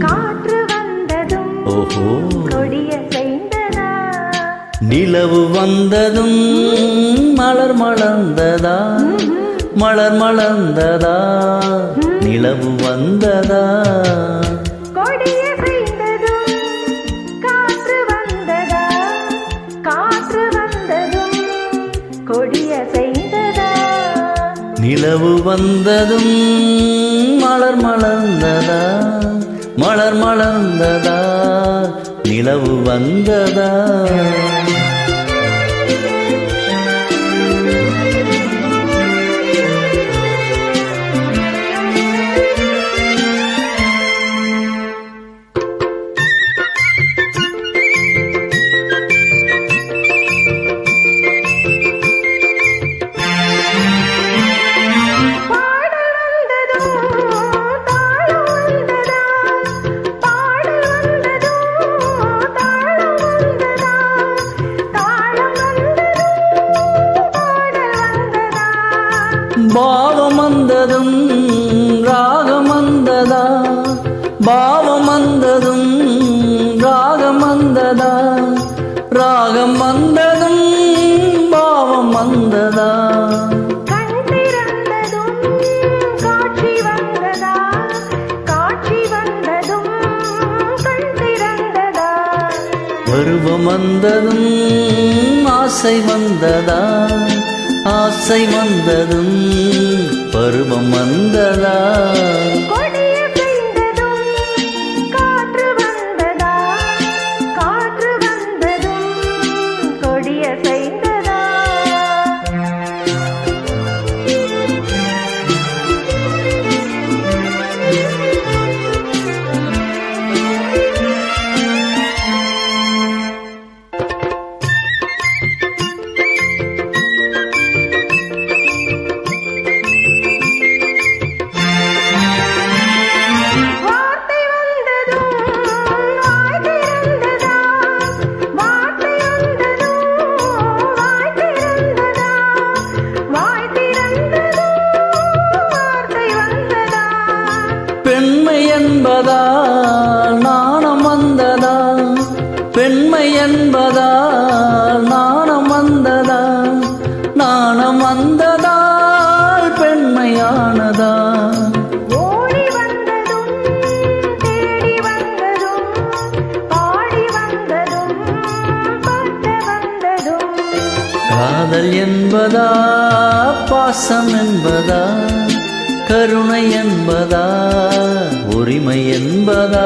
காற்று வந்ததும் ஓஹோ கொடிய செய்ததா நிலவு வந்ததும் மலர் மலர்ந்ததா மலர் மலர்ந்ததா நிலவு வந்ததா கொடிய செய்ததும் காற்று வந்ததா காற்று வந்ததும் கொடிய செய்ததா நிலவு வந்ததும் மலர் மலர்ந்ததா மலர் மலர்ந்ததா நிலவு வந்ததா பாவம் வந்ததும் ராகம் வந்ததா பாவம் வந்ததும் ராகம் வந்ததா ராகம் வந்ததும் பாவம் வந்ததா கண் திறந்ததும் காட்சி வந்ததா காட்சி வந்ததும் கண் திறந்ததா பருவம் வந்ததும் ஆசை வந்ததா ஆசை வந்ததும் பருவம் வந்ததா கொடிய செய்ததும் காற்று வந்ததா காற்று வந்ததும் கொடிய செய்ததா பெண்மை என்பதா நாணம் வந்ததா பெண்மை என்பதா நாணம் வந்ததா நாணம் வந்ததா பெண்மையானதா ஓடி வந்ததும் தேடி வந்ததும் பாடி வந்ததும் பாட்ட வந்ததும் காதல் என்பதா பாசம் என்பதா கருணை என்பதா உரிமை என்பதா